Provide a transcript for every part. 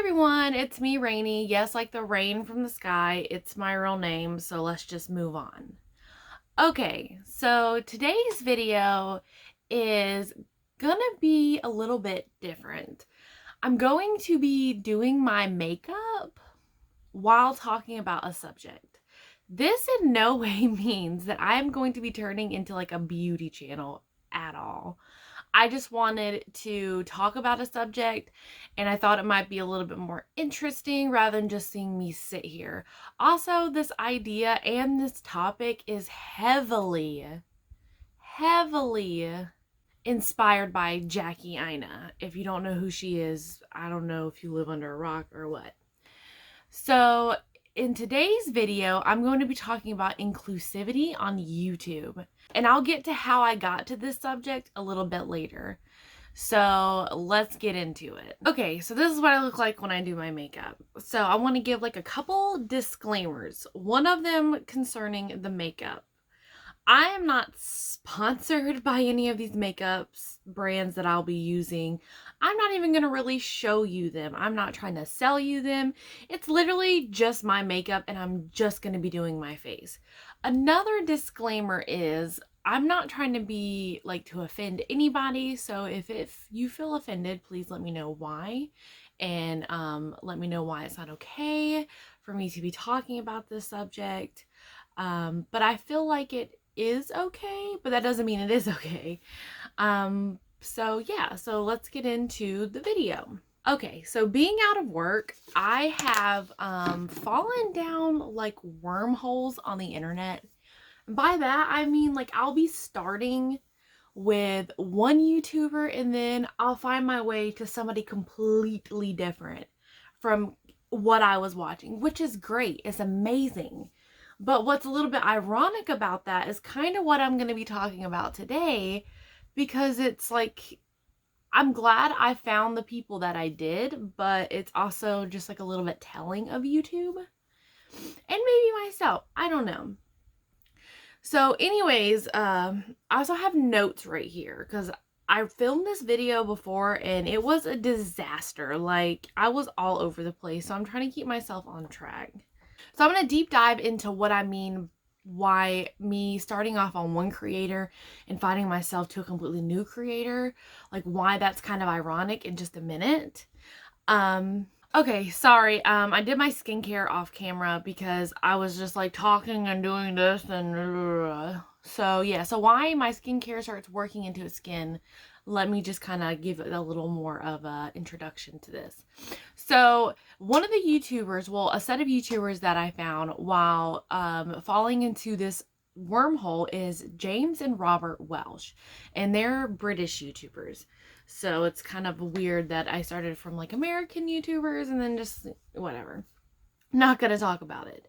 everyone, it's me, Rainy. Yes, like the rain from the sky, it's my real name, so let's just move on. Okay, so today's video is gonna be a little bit different. I'm going to be doing my makeup while talking about a subject. This in no way means that I'm going to be turning into like a beauty channel at all. I just wanted to talk about a subject, and I thought it might be a little bit more interesting rather than just seeing me sit here. Also, this idea and this topic is heavily inspired by Jackie Aina. If you don't know who she is, I don't know if you live under a rock or what. So in today's video, I'm going to be talking about inclusivity on YouTube. And I'll get to how I got to this subject a little bit later. So let's get into it. Okay, so this is what I look like when I do my makeup. So I want to give like a couple disclaimers. One of them concerning the makeup. I am not sponsored by any of these makeup brands that I'll be using. I'm not even going to really show you them. I'm not trying to sell you them. It's literally just my makeup, and I'm just going to be doing my face. Another disclaimer is I'm not trying to be like to offend anybody. So if you feel offended, please let me know why. And let me know why it's not okay for me to be talking about this subject. But I feel like it is okay, but that doesn't mean it is okay. So yeah, so let's get into the video. Okay, so being out of work, I have fallen down like wormholes on the internet. And by that, I mean like I'll be starting with one YouTuber and then I'll find my way to somebody completely different from what I was watching, which is great. It's amazing. But what's a little bit ironic about that is kind of what I'm going to be talking about today, because it's like, I'm glad I found the people that I did, but it's also just like a little bit telling of YouTube and maybe myself. I don't know. So anyways, I also have notes right here because I filmed this video before and it was a disaster. Like, I was all over the place. So I'm trying to keep myself on track. So I'm going to deep dive into what I mean why me starting off on one creator and finding myself to a completely new creator, like why that's kind of ironic in just a minute. Okay, sorry, I did my skincare off camera because I was just like talking and doing this and so yeah, so why my skincare starts working into the skin, let me just kind of give it a little more of a introduction to this. So one of the YouTubers, well, a set of YouTubers that I found while falling into this wormhole is James and Robert Welsh, and they're British YouTubers. So it's kind of weird that I started from like American YouTubers and then just whatever. Not gonna talk about it.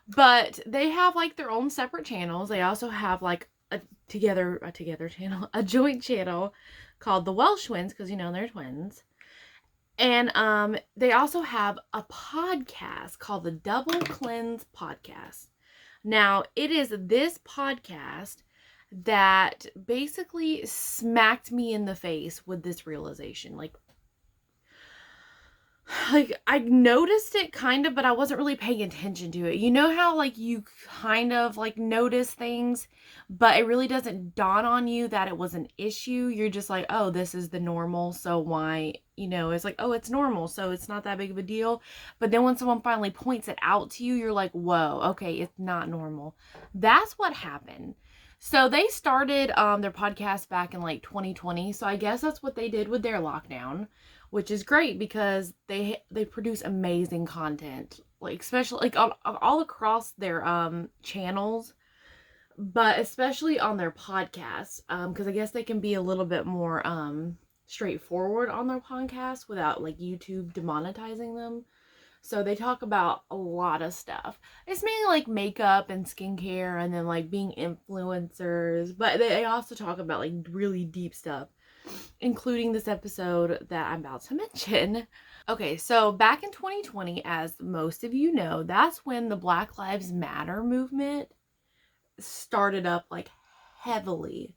But they have like their own separate channels. They also have like a together channel, a joint channel called the Welsh Twins, because you know they're twins. And they also have a podcast called the Double Cleanse Podcast. Now, it is this podcast that basically smacked me in the face with this realization. Like I noticed it kind of, but I wasn't really paying attention to it. You know how like you kind of like notice things, but it really doesn't dawn on you that it was an issue. You're just like, oh, this is the normal, so why, you know, it's like, oh, it's normal, so it's not that big of a deal. But then when someone finally points it out to you, you're like, whoa, okay, it's not normal. That's what happened. So they started their podcast back in like 2020. So I guess that's what they did with their lockdown, which is great because they produce amazing content, like especially like all across their channels, but especially on their podcasts, because I guess they can be a little bit more straightforward on their podcast without like YouTube demonetizing them. So they talk about a lot of stuff. It's mainly like makeup and skincare and then like being influencers, but they also talk about like really deep stuff, including this episode that I'm about to mention. Okay, so back in 2020, as most of you know, that's when the Black Lives Matter movement started up like heavily.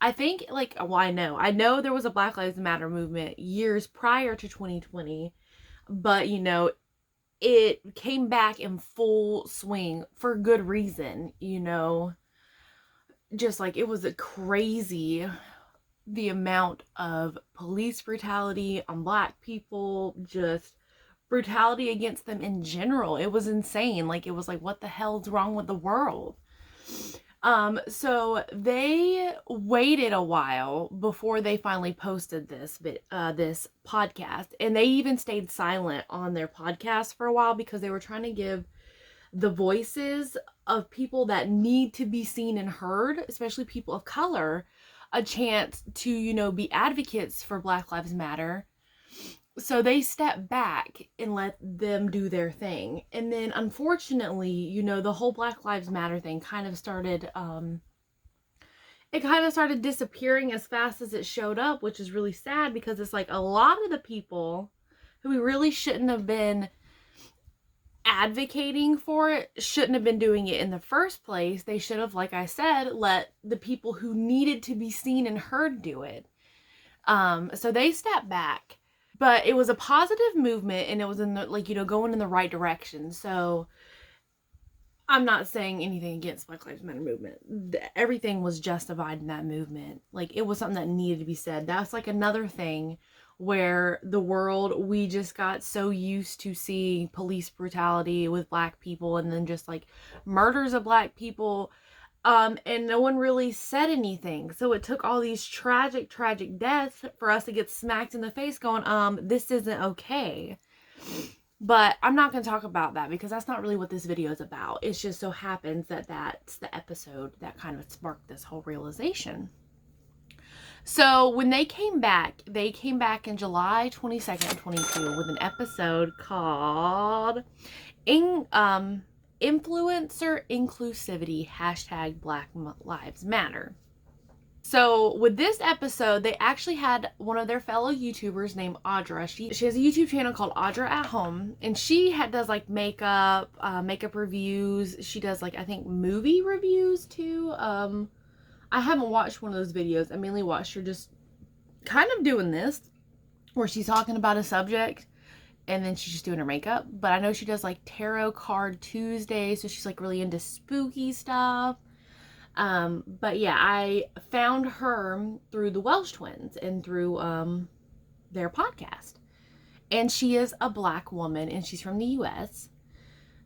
I think like, well, I know there was a Black Lives Matter movement years prior to 2020, but you know, it came back in full swing for good reason, you know. Just like it was a crazy, the amount of police brutality on Black people, just brutality against them in general. It was insane. Like, it was like, what the hell's wrong with the world? So they waited a while before they finally posted this podcast, and they even stayed silent on their podcast for a while because they were trying to give the voices of people that need to be seen and heard, especially people of color, a chance to, you know, be advocates for Black Lives Matter. So they stepped back and let them do their thing. And then unfortunately, you know, the whole Black Lives Matter thing kind of started disappearing as fast as it showed up, which is really sad because it's like a lot of the people who we really shouldn't have been advocating for it shouldn't have been doing it in the first place. They should have, like I said, let the people who needed to be seen and heard do it. So they stepped back, but it was a positive movement, and it was in the, like, you know, going in the right direction. So I'm not saying anything against Black Lives Matter movement. Everything was justified in that movement. Like, it was something that needed to be said. That's like another thing where the world, we just got so used to seeing police brutality with Black people, and then just like murders of Black people, and no one really said anything. So it took all these tragic deaths for us to get smacked in the face going, this isn't okay. But I'm not going to talk about that because that's not really what this video is about. It just so happens that that's the episode that kind of sparked this whole realization. So when they came back in July 22nd, 22 with an episode called Influencer Inclusivity # Black Lives Matter. So with this episode, they actually had one of their fellow YouTubers named Audra. She has a YouTube channel called Audra At Home, and she does like makeup reviews. She does like, I think, movie reviews too. I haven't watched one of those videos. I mainly watched her just kind of doing this, where she's talking about a subject and then she's just doing her makeup. But I know she does like Tarot Card Tuesday, so she's like really into spooky stuff. But yeah, I found her through the Welsh twins and through their podcast. And she is a Black woman, and she's from the US.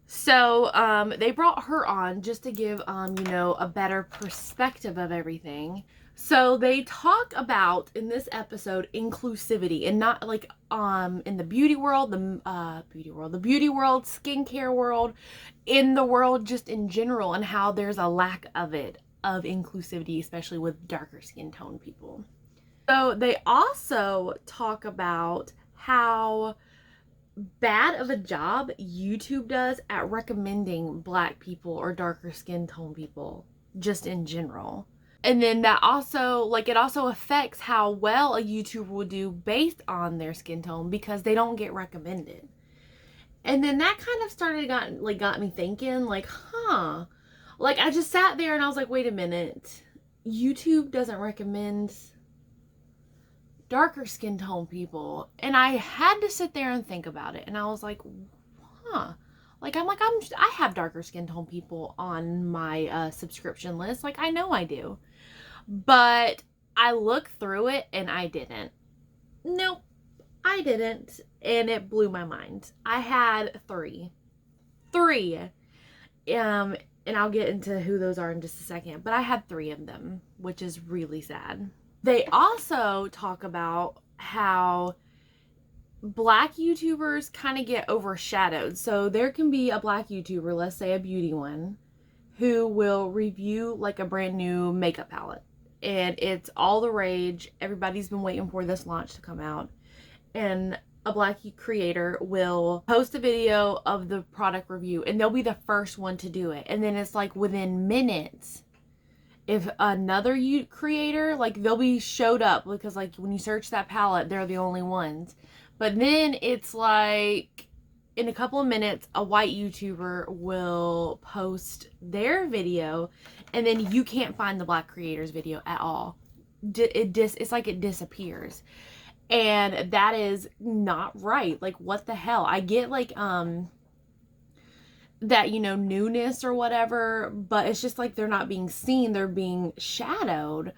So they brought her on just to give you know, a better perspective of everything. So they talk about, in this episode, inclusivity, and not like in the beauty world, the beauty world, skincare world, in the world just in general, and how there's a lack of it, of inclusivity, especially with darker skin tone people. So they also talk about how bad of a job YouTube does at recommending Black people or darker skin tone people just in general. And then that also, like, it also affects how well a YouTuber will do based on their skin tone because they don't get recommended. And then that kind of got me thinking, like, huh. Like, I just sat there and I was like, wait a minute. YouTube doesn't recommend darker skin tone people. And I had to sit there and think about it. And I was like, huh. Like, I have darker skin tone people on my subscription list. Like, I know I do. But I looked through it and I didn't. Nope, I didn't. And it blew my mind. I had three. And I'll get into who those are in just a second. But I had 3 of them, which is really sad. They also talk about how Black YouTubers kind of get overshadowed. So there can be a Black YouTuber, let's say a beauty one, who will review like a brand new makeup palette. And it's all the rage. Everybody's been waiting for this launch to come out. And a Black creator will post a video of the product review, and they'll be the first one to do it. And then it's like within minutes, if another creator, like, they'll be showed up because, like, when you search that palette, they're the only ones. But then it's like in a couple of minutes, a white YouTuber will post their video, and then you can't find the Black creator's video at all. It's like it disappears. And that is not right. Like, what the hell? I get like that, you know, newness or whatever, but it's just like they're not being seen, they're being shadowed.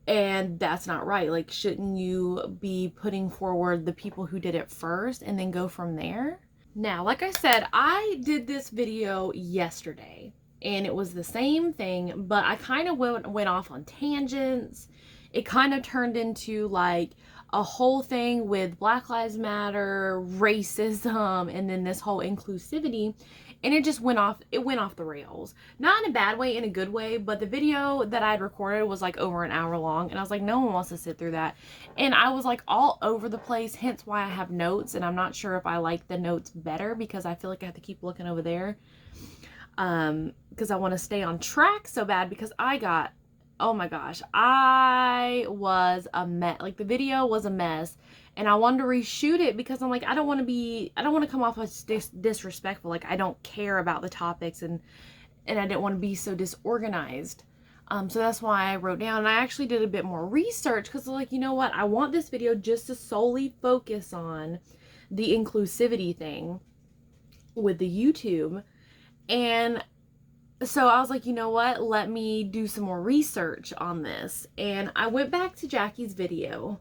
And that's not right. Like, shouldn't you be putting forward the people who did it first and then go from there? Now, like I said, I did this video yesterday and it was the same thing, but I kind of went off on tangents. It kind of turned into like a whole thing with Black Lives Matter, racism, and then this whole inclusivity. And it just went off the rails. Not in a bad way, in a good way, but the video that I had recorded was like over an hour long, and I was like, no one wants to sit through that. And I was like all over the place, hence why I have notes, and I'm not sure if I like the notes better because I feel like I have to keep looking over there. Because I want to stay on track so bad, because oh my gosh, I was a mess. Like, the video was a mess, and I wanted to reshoot it because I'm like, I don't want to come off as disrespectful. Like, I don't care about the topics, and I didn't want to be so disorganized. So that's why I wrote down, and I actually did a bit more research because, like, you know what? I want this video just to solely focus on the inclusivity thing with the YouTube. And so I was like, you know what? Let me do some more research on this. And I went back to Jackie's video,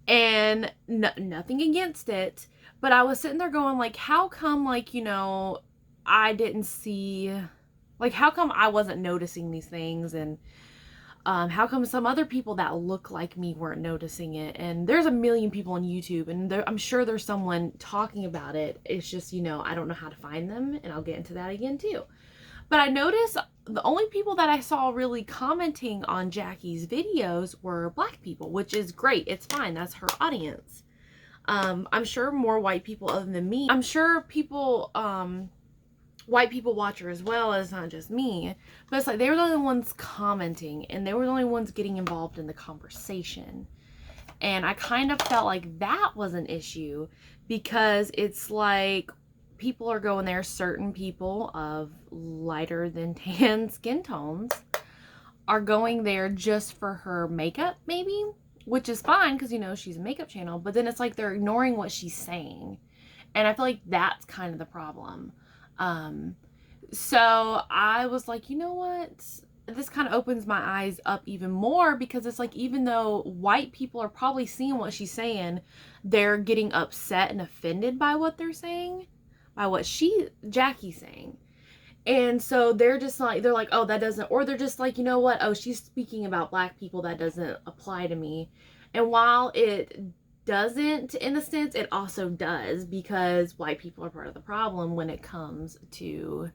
and nothing against it, but I was sitting there going, like, how come, like, you know, I didn't see, like, how come I wasn't noticing these things? And how come some other people that look like me weren't noticing it? And there's a million people on YouTube, and I'm sure there's someone talking about it. It's just, you know, I don't know how to find them, and I'll get into that again too. But I noticed the only people that I saw really commenting on Jackie's videos were Black people, which is great. It's fine. That's her audience. I'm sure more white people other than me. I'm sure people, white people watch her as well. It's not just me. But it's like they were the only ones commenting, and they were the only ones getting involved in the conversation. And I kind of felt like that was an issue, because it's like, people are going there, certain people of lighter than tan skin tones are going there just for her makeup, maybe, which is fine because, you know, she's a makeup channel, but then it's like they're ignoring what she's saying. And I feel like that's kind of the problem. So I was like, you know what? This kind of opens my eyes up even more, because it's like, even though white people are probably seeing what she's saying, they're getting upset and offended by what they're saying, by what Jackie's saying. And so they're just like, they're like, oh, that doesn't, or they're just like, you know what? Oh, she's speaking about Black people. That doesn't apply to me. And while it doesn't, in a sense, it also does, because white people are part of the problem when it comes to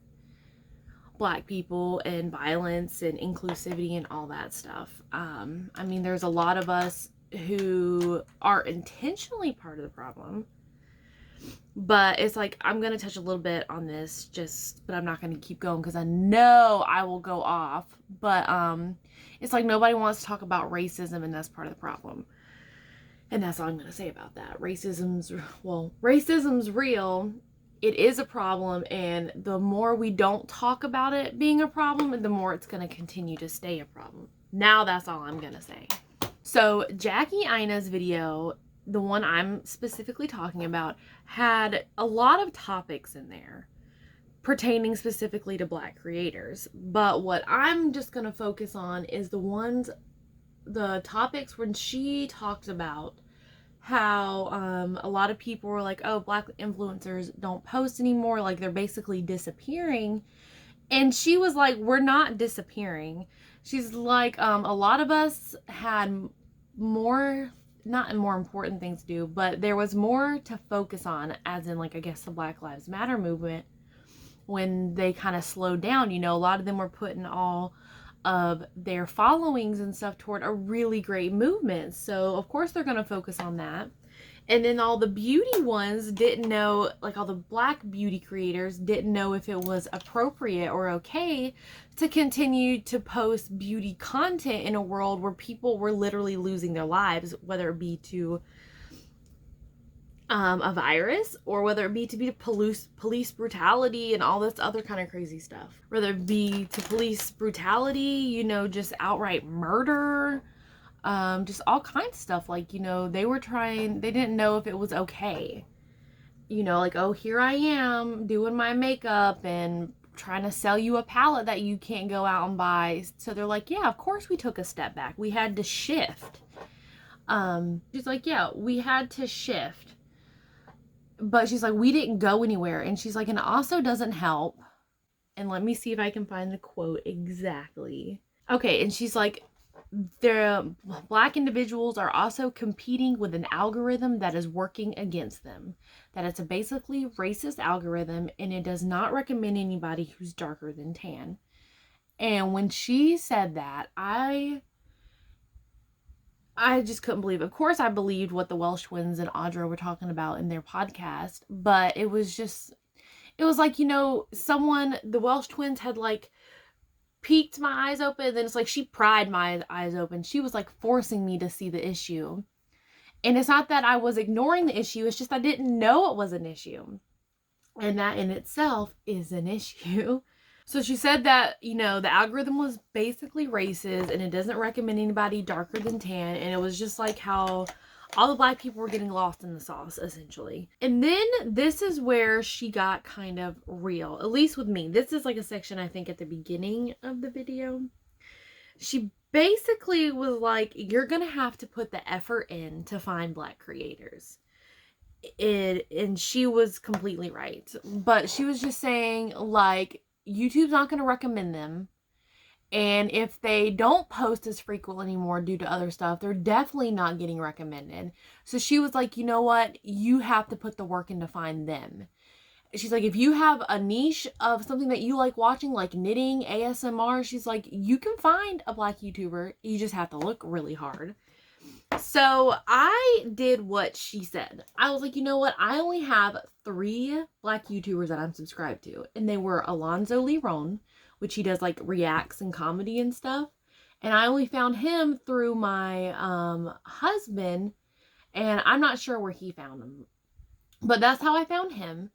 Black people and violence and inclusivity and all that stuff. I mean, there's a lot of us who are intentionally part of the problem. But it's like, I'm going to touch a little bit on this, but I'm not going to keep going because I know I will go off. But it's like nobody wants to talk about racism, and that's part of the problem. And that's all I'm going to say about that. Racism's real. It is a problem, and the more we don't talk about it being a problem, the more it's going to continue to stay a problem. Now that's all I'm going to say. So Jackie Aina's video, the one I'm specifically talking about, had a lot of topics in there pertaining specifically to Black creators. But what I'm just going to focus on is the topics when she talked about how a lot of people were like, oh, Black influencers don't post anymore, like they're basically disappearing. And she was like, we're not disappearing. She's like, a lot of us had not more important things to do, but there was more to focus on, as in, like, I guess the Black Lives Matter movement, when they kind of slowed down. You know, a lot of them were putting all of their followings and stuff toward a really great movement, so of course they're going to focus on that. And then all the beauty ones didn't know, like all the Black beauty creators didn't know if it was appropriate or okay to continue to post beauty content in a world where people were literally losing their lives, whether it be to a virus, or whether it be to police brutality and all this other kind of crazy stuff. Whether it be to police brutality, you know, just outright murder, just all kinds of stuff. Like, you know, they didn't know if it was okay. You know, like, oh, here I am doing my makeup and trying to sell you a palette that you can't go out and buy. So they're like, yeah, of course we took a step back. We had to shift. She's like, yeah, we had to shift. But she's like, we didn't go anywhere. And she's like, and it also doesn't help. And let me see if I can find the quote exactly. Okay, and she's like, the Black individuals are also competing with an algorithm that is working against them. That it's a basically racist algorithm, and it does not recommend anybody who's darker than tan. And when she said that, I just couldn't believe it. Of course, I believed what the Welsh twins and Audra were talking about in their podcast, but it was like, you know, the Welsh twins had like peeked my eyes open, and then it's like she pried my eyes open. She was like forcing me to see the issue. And it's not that I was ignoring the issue, it's just I didn't know it was an issue. And that in itself is an issue. So she said that, you know, the algorithm was basically racist and it doesn't recommend anybody darker than tan. And it was just like how all the Black people were getting lost in the sauce, essentially. And then this is where she got kind of real, at least with me. This is like a section, I think, at the beginning of the video. She basically was like, you're going to have to put the effort in to find Black creators. And she was completely right. But she was just saying, like, YouTube's not going to recommend them. And if they don't post as frequently anymore due to other stuff, they're definitely not getting recommended. So she was like, you know what? You have to put the work in to find them. She's like, if you have a niche of something that you like watching, like knitting, ASMR, she's like, you can find a Black YouTuber. You just have to look really hard. So I did what she said. I was like, you know what? I only have 3 Black YouTubers that I'm subscribed to. And they were Alonzo Leron, which he does like reacts and comedy and stuff. And I only found him through my husband. And I'm not sure where he found him. But that's how I found him.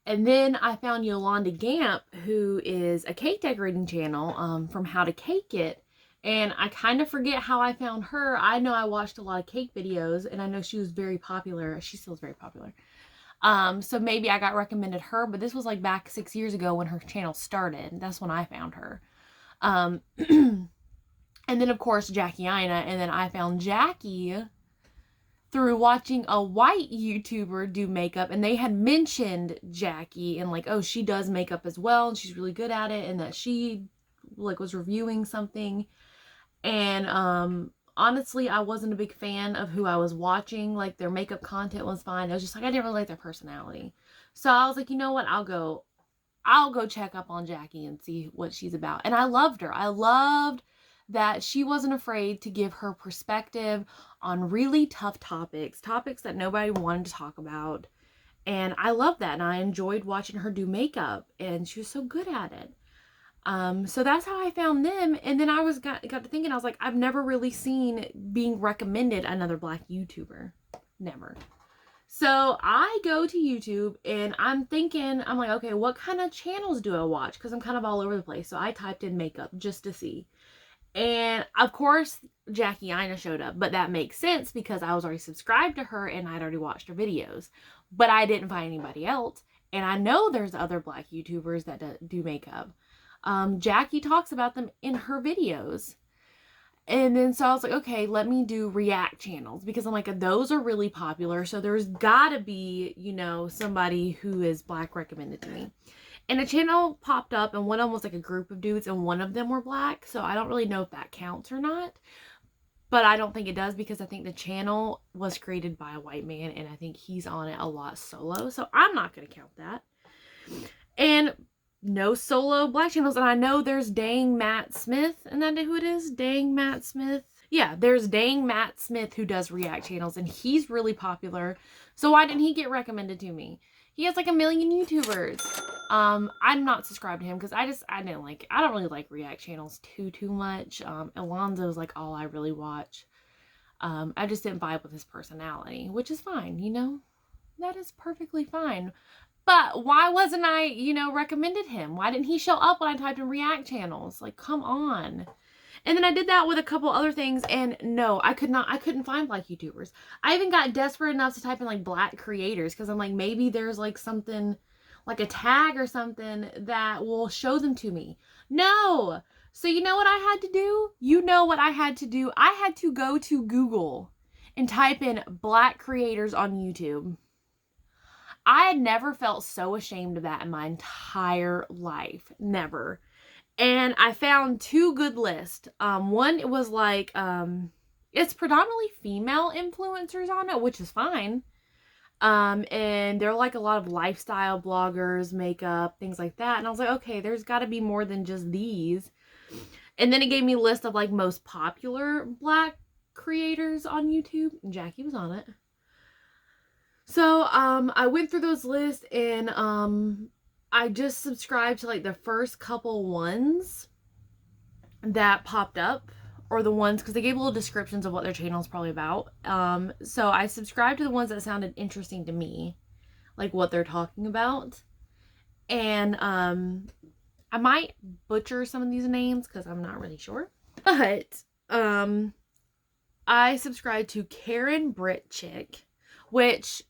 And then I found Yolanda Gamp, who is a cake decorating channel from How to Cake It. And I kind of forget how I found her. I know I watched a lot of cake videos, and I know she was very popular. She still is very popular. So maybe I got recommended her, but this was like back 6 years ago when her channel started. That's when I found her. And then, of course, Jackie Ina. And then I found Jackie through watching a white YouTuber do makeup, and they had mentioned Jackie and like, oh, she does makeup as well, and she's really good at it, and that she like was reviewing something. And honestly, I wasn't a big fan of who I was watching. Like, their makeup content was fine. It was just like I didn't really like their personality. So I was like, you know what? I'll go check up on Jackie and see what she's about. And I loved her. I loved that she wasn't afraid to give her perspective on really tough topics that nobody wanted to talk about. And I loved that. And I enjoyed watching her do makeup, and she was so good at it. So that's how I found them. And then I got to thinking, I was like, I've never really seen being recommended another Black YouTuber. Never. So I go to YouTube and I'm like, okay, what kind of channels do I watch? Because I'm kind of all over the place. So I typed in makeup just to see. And of course, Jackie Ina showed up, but that makes sense because I was already subscribed to her and I'd already watched her videos. But I didn't find anybody else. And I know there's other Black YouTubers that do makeup. Jackie talks about them in her videos. And then so I was like, okay, let me do react channels, because I'm like, those are really popular. So there's gotta be, you know, somebody who is Black recommended to me. And a channel popped up, and one of them was like a group of dudes, and one of them were Black. So I don't really know if that counts or not. But I don't think it does, because I think the channel was created by a white man, and I think he's on it a lot solo. So I'm not going to count that. And no solo Black channels. And I know there's Dang Matt Smith. Isn't that who it is? Dang Matt Smith. Yeah, there's Dang Matt Smith who does react channels, and he's really popular. So why didn't he get recommended to me? He has like 1 million YouTubers. I'm not subscribed to him because I don't really like react channels too much. Alonzo's like all I really watch. I just didn't vibe with his personality, which is fine, you know? That is perfectly fine. But why wasn't I, recommended him? Why didn't he show up when I typed in react channels? Like, come on. And then I did that with a couple other things, and no, I couldn't find black YouTubers. I even got desperate enough to type in like black creators, because I'm like, maybe there's like something, like a tag or something that will show them to me. No. So you know what I had to do? You know what I had to do? I had to go to Google and type in black creators on YouTube. I had never felt so ashamed of that in my entire life. Never. And I found two good lists. One, it was like, it's predominantly female influencers on it, which is fine. And they're like a lot of lifestyle bloggers, makeup, things like that. And I was like, okay, there's got to be more than just these. And then it gave me a list of like most popular black creators on YouTube. And Jackie was on it. So, I went through those lists, and, I just subscribed to like the first couple ones that popped up, or the ones, because they gave little descriptions of what their channel is probably about. So I subscribed to the ones that sounded interesting to me, like what they're talking about. And, I might butcher some of these names because I'm not really sure. But, I subscribed to Karen Britchick, which,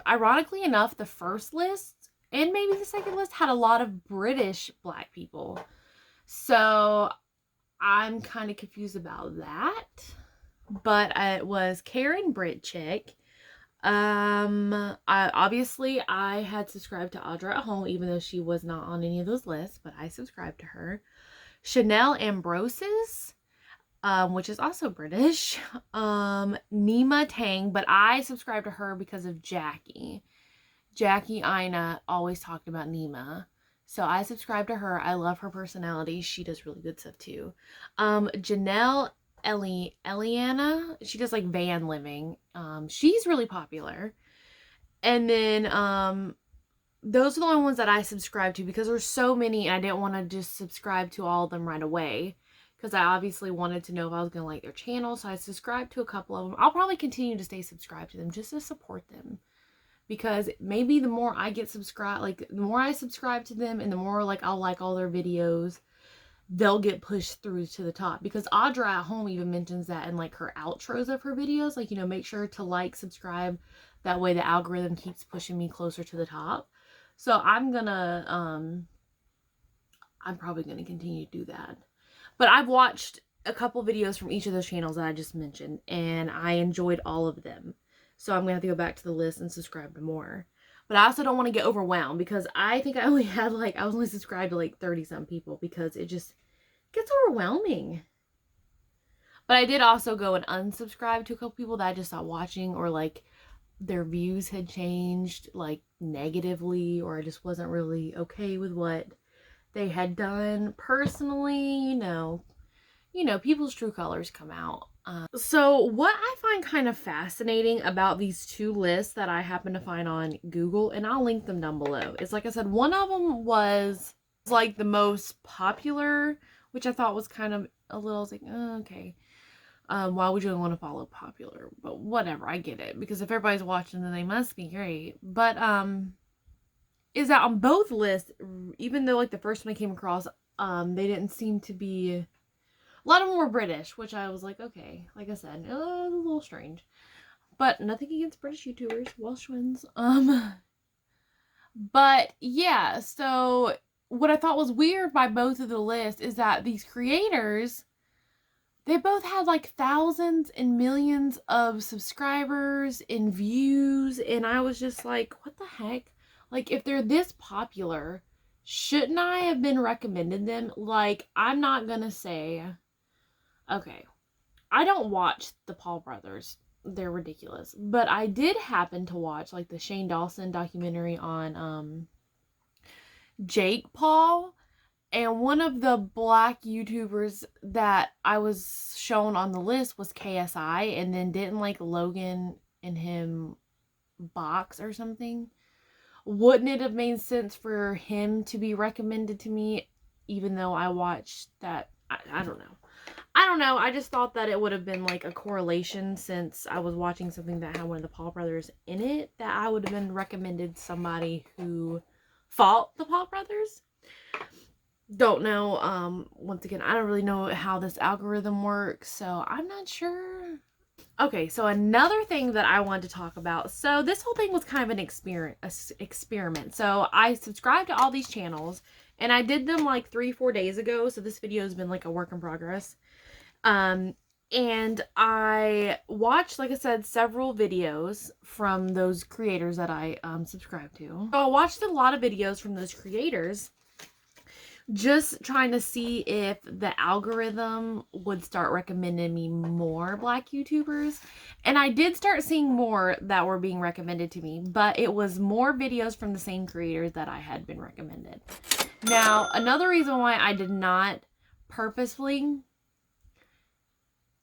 ironically enough, the first list and maybe the second list had a lot of British black people. So I'm kind of confused about that. But it was Karen Britchick. Obviously I had subscribed to Audra At Home, even though she was not on any of those lists, but I subscribed to her. Chanel Ambrosius, which is also British. Nima Tang, but I subscribed to her because of Jackie. Jackie Ina always talked about Nima. So I subscribe to her. I love her personality. She does really good stuff too. Janelle Eliana, she does like van living. She's really popular. And then those are the only ones that I subscribe to, because there's so many and I didn't want to just subscribe to all of them right away, because I obviously wanted to know if I was going to like their channel. So I subscribed to a couple of them. I'll probably continue to stay subscribed to them just to support them. Because maybe the more I get subscribed, like the more I subscribe to them and the more like I'll like all their videos, they'll get pushed through to the top. Because Audra At Home even mentions that in like her outros of her videos, like, you know, make sure to like, subscribe. That way the algorithm keeps pushing me closer to the top. So I'm probably gonna continue to do that. But I've watched a couple videos from each of those channels that I just mentioned, and I enjoyed all of them. So I'm going to have to go back to the list and subscribe to more. But I also don't want to get overwhelmed, because I think I only had like, I was only subscribed to like 30-some people, because it just gets overwhelming. But I did also go and unsubscribe to a couple people that I just stopped watching, or like their views had changed like negatively, or I just wasn't really okay with what they had done. Personally, you know, people's true colors come out. So what I find kind of fascinating about these two lists that I happen to find on Google, and I'll link them down below, is like I said, one of them was like the most popular, which I thought was kind of a little, I was like, oh, okay. Why would you want to follow popular? But whatever, I get it. Because if everybody's watching, then they must be great. But, is that on both lists, even though like the first one I came across, they didn't seem to be... A lot of them were British, which I was like, okay, like I said, a little strange. But nothing against British YouTubers, Welsh ones. But yeah, so what I thought was weird by both of the lists is that these creators, they both had like thousands and millions of subscribers and views, and I was just like, what the heck? Like, if they're this popular, shouldn't I have been recommended them? Like, I'm not gonna say... Okay, I don't watch the Paul brothers. They're ridiculous. But I did happen to watch like the Shane Dawson documentary on Jake Paul. And one of the black YouTubers that I was shown on the list was KSI. And then didn't like Logan and him box or something? Wouldn't it have made sense for him to be recommended to me, even though I watched that? I don't know. I don't know. I just thought that it would have been like a correlation, since I was watching something that had one of the Paul brothers in it, that I would have been recommended somebody who fought the Paul brothers. don't know, once again, I don't really know how this algorithm works, so I'm not sure. Okay, so another thing that I wanted to talk about. So this whole thing was kind of an experiment. So I subscribed to all these channels, and I did them like 3-4 days ago. So this video has been like a work in progress. And I watched, like I said, several videos from those creators that I subscribe to. So I watched a lot of videos from those creators, just trying to see if the algorithm would start recommending me more Black YouTubers. And I did start seeing more that were being recommended to me, but it was more videos from the same creators that I had been recommended. Now, another reason why I did not purposefully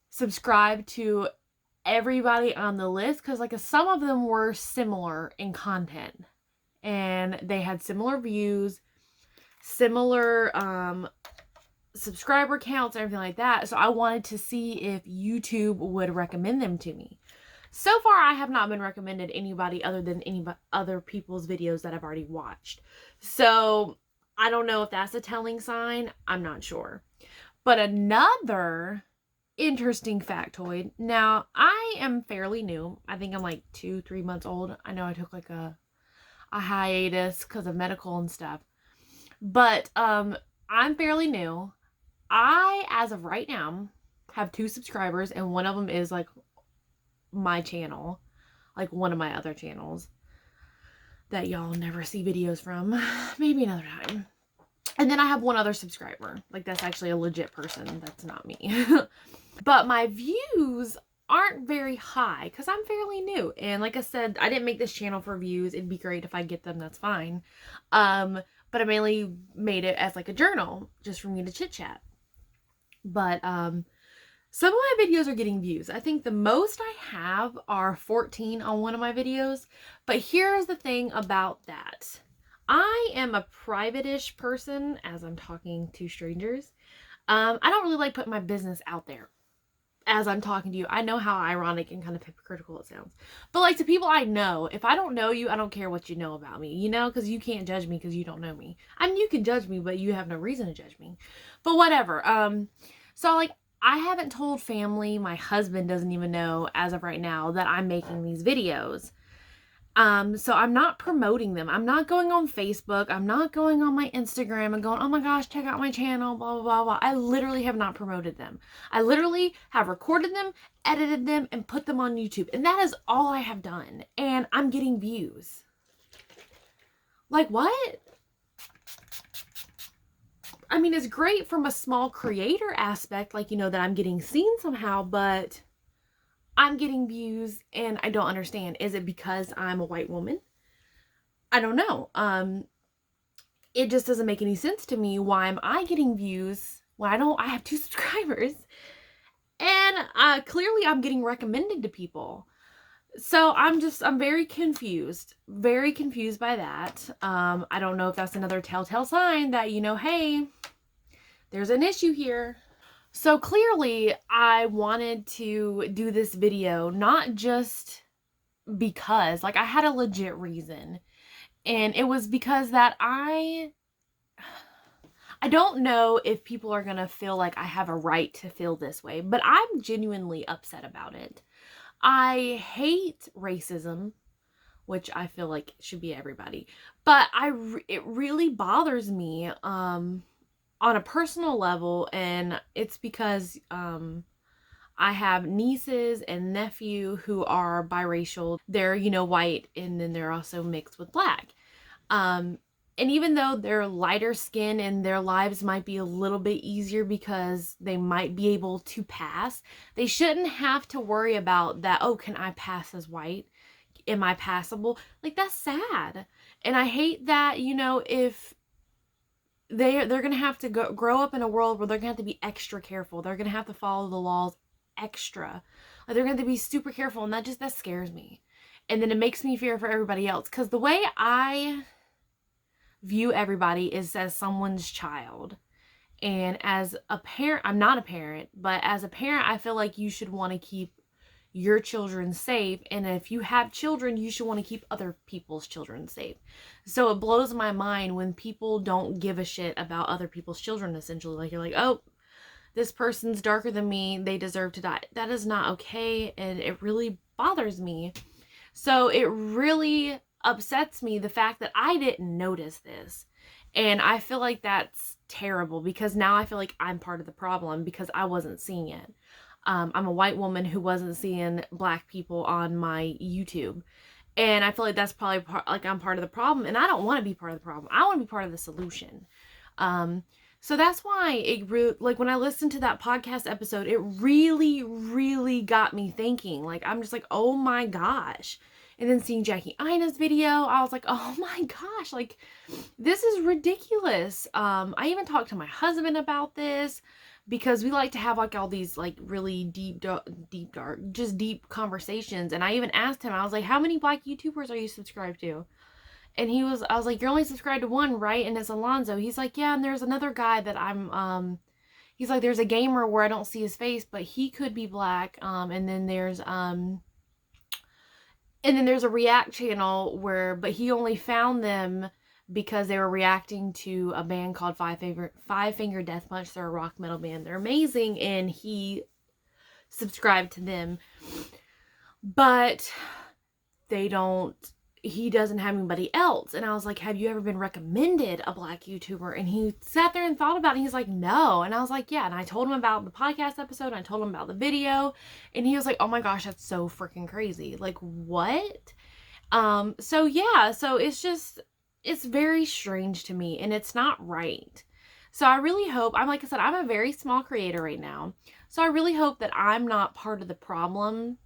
subscribe to everybody on the list, because like some of them were similar in content and they had similar views, similar subscriber counts, and everything like that. So I wanted to see if YouTube would recommend them to me. So far, I have not been recommended anybody other than other people's videos that I've already watched. So I don't know if that's a telling sign. I'm not sure. But another interesting factoid. Now, I am fairly new. I think I'm like 2-3 months old. I know I took like a hiatus because of medical and stuff. But I'm fairly new. I, as of right now, have 2 subscribers, and one of them is like my channel, like one of my other channels that y'all never see videos from. Maybe another time. And then I have one other subscriber. Like, that's actually a legit person. That's not me. But my views aren't very high because I'm fairly new. And like I said, I didn't make this channel for views. It'd be great if I get them. That's fine. But I mainly made it as like a journal just for me to chit chat. But some of my videos are getting views. I think the most I have are 14 on one of my videos. But here's the thing about that. I am a private-ish person as I'm talking to strangers. I don't really like putting my business out there as I'm talking to you. I know how ironic and kind of hypocritical it sounds. But like to people I know, if I don't know you, I don't care what you know about me, you know, because you can't judge me because you don't know me. I mean, you can judge me, but you have no reason to judge me. But whatever. So like I haven't told family, my husband doesn't even know as of right now that I'm making these videos. So I'm not promoting them. I'm not going on Facebook. I'm not going on my Instagram and going, oh my gosh, check out my channel, blah, blah, blah, blah. I literally have not promoted them. I literally have recorded them, edited them, and put them on YouTube. And that is all I have done. And I'm getting views. Like, what? I mean, it's great from a small creator aspect, like, you know, that I'm getting seen somehow, but I'm getting views and I don't understand. Is it because I'm a white woman? I don't know. It just doesn't make any sense to me. Why am I getting views when I have 2 subscribers? And clearly I'm getting recommended to people. So I'm very confused. Very confused by that. I don't know if that's another telltale sign that, you know, hey, there's an issue here. So clearly I wanted to do this video, not just because, like, I had a legit reason. And it was because that I don't know if people are going to feel like I have a right to feel this way, but I'm genuinely upset about it. I hate racism, which I feel like should be everybody, but it really bothers me, on a personal level, and it's because I have nieces and nephew who are biracial. They're, you know, white, and then they're also mixed with black. And even though they're lighter skin and their lives might be a little bit easier because they might be able to pass, they shouldn't have to worry about that, oh, can I pass as white? Am I passable? Like, that's sad. And I hate that, you know, if they're going to have to grow up in a world where they're going to have to be extra careful. They're going to have to follow the laws extra. Like, they're going to be super careful, and that scares me. And then it makes me fear for everybody else, because the way I view everybody is as someone's child. And as a parent, I'm not a parent, but as a parent, I feel like you should want to keep your children safe, and if you have children, you should want to keep other people's children safe. So it blows my mind when people don't give a shit about other people's children, essentially. Like, you're like, oh, this person's darker than me, they deserve to die. That is not okay, and it really bothers me. So it really upsets me, the fact that I didn't notice this. And I feel like that's terrible, because now I feel like I'm part of the problem because I wasn't seeing it. I'm a white woman who wasn't seeing Black people on my YouTube. And I feel like that's probably I'm part of the problem, and I don't want to be part of the problem. I want to be part of the solution. So that's why like when I listened to that podcast episode, it really, really got me thinking. Like, I'm just like, oh my gosh. And then seeing Jackie Ina's video, I was like, oh my gosh, like, this is ridiculous. I even talked to my husband about this, because we like to have like all these like really deep conversations. And I even asked him, I was like, how many Black YouTubers are you subscribed to? And I was like, you're only subscribed to one, right? And it's Alonzo. He's like, yeah, and there's another guy that he's like, there's a gamer where I don't see his face, but he could be Black. And then there's a React channel but he only found them because they were reacting to a band called Five Finger Death Punch. They're a rock metal band. They're amazing, and he subscribed to them. But he doesn't have anybody else. And I was like, have you ever been recommended a Black YouTuber? And he sat there and thought about it. He's like, no. And I was like, yeah. And I told him about the podcast episode, and I told him about the video, and he was like, oh my gosh, that's so freaking crazy. Like, what? So yeah, so it's very strange to me, and it's not right. So I really hope, like I said, I'm a very small creator right now. So I really hope that I'm not part of the problem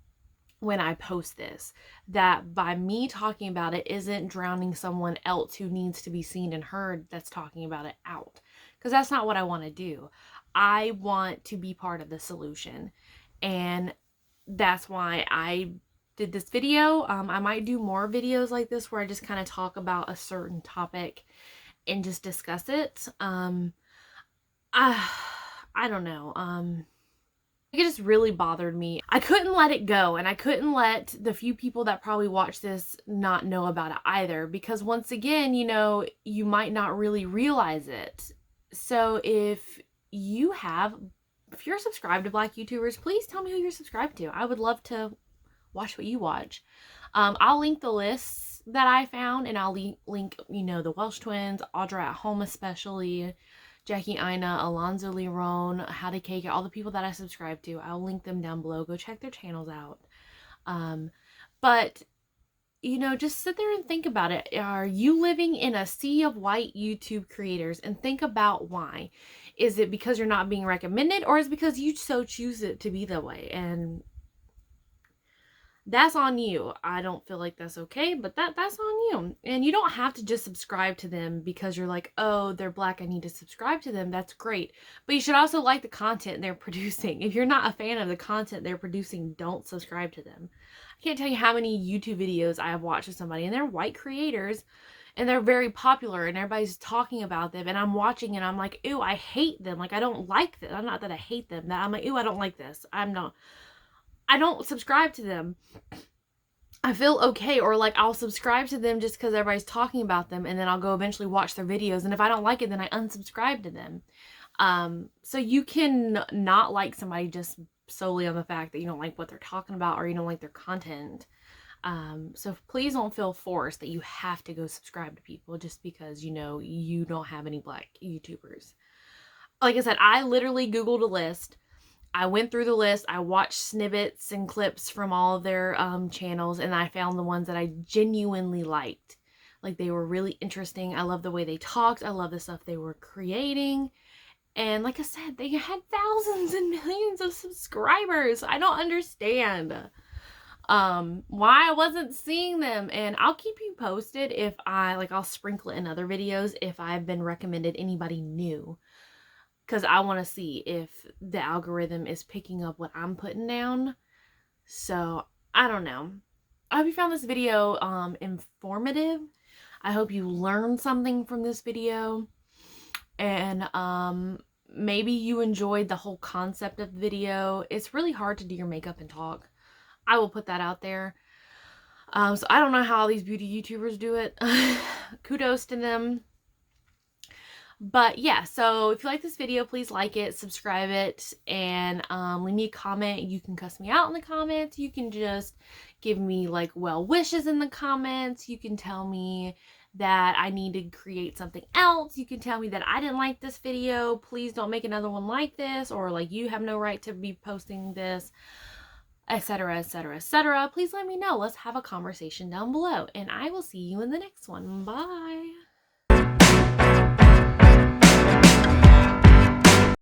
when I post this, that by me talking about it isn't drowning someone else who needs to be seen and heard that's talking about it out. Because that's not what I want to do. I want to be part of the solution. And that's why I did this video. I might do more videos like this where I just kind of talk about a certain topic and just discuss it. I don't know. It just really bothered me. I couldn't let it go, and I couldn't let the few people that probably watch this not know about it either, because once again, you might not really realize it. So if you're subscribed to Black YouTubers, please tell me who you're subscribed to. I would love to watch what you watch. I'll link the lists that I found, and I'll link, the Welsh twins, Audra At Home especially, Jackie Ina, Alonzo Leron, How to Cake It, all the people that I subscribe to. I'll link them down below. Go check their channels out. But, just sit there and think about it. Are you living in a sea of white YouTube creators? And think about why. Is it because you're not being recommended, or is it because you so choose it to be that way? And that's on you. I don't feel like that's okay, but that's on you. And you don't have to just subscribe to them because you're like, oh, they're Black, I need to subscribe to them. That's great. But you should also like the content they're producing. If you're not a fan of the content they're producing, don't subscribe to them. I can't tell you how many YouTube videos I have watched with somebody, and they're white creators, and they're very popular, and everybody's talking about them, and I'm watching, and I'm like, ew, I hate them. Like, I don't like them. I'm not that I hate them. That I'm like, ew, I don't like this. I don't subscribe to them. I feel okay, or like I'll subscribe to them just because everybody's talking about them, and then I'll go eventually watch their videos, and if I don't like it, then I unsubscribe to them. So you can not like somebody just solely on the fact that you don't like what they're talking about, or you don't like their content. So please don't feel forced that you have to go subscribe to people just because you don't have any Black YouTubers. Like I said, I literally Googled a list. I went through the list, I watched snippets and clips from all of their channels, and I found the ones that I genuinely liked. Like, they were really interesting. I love the way they talked. I love the stuff they were creating. And like I said, they had thousands and millions of subscribers. I don't understand why I wasn't seeing them. And I'll keep you posted if I'll sprinkle it in other videos if I've been recommended anybody new. Because I want to see if the algorithm is picking up what I'm putting down. So, I don't know. I hope you found this video informative. I hope you learned something from this video. And maybe you enjoyed the whole concept of the video. It's really hard to do your makeup and talk. I will put that out there. So I don't know how all these beauty YouTubers do it. Kudos to them. But yeah, so if you like this video, please like it, subscribe it, and leave me a comment. You can cuss me out in the comments. You can just give me like well wishes in the comments. You can tell me that I need to create something else. You can tell me that I didn't like this video. Please don't make another one like this, or like you have no right to be posting this, etc, etc, etc. Please let me know. Let's have a conversation down below, and I will see you in the next one. Bye.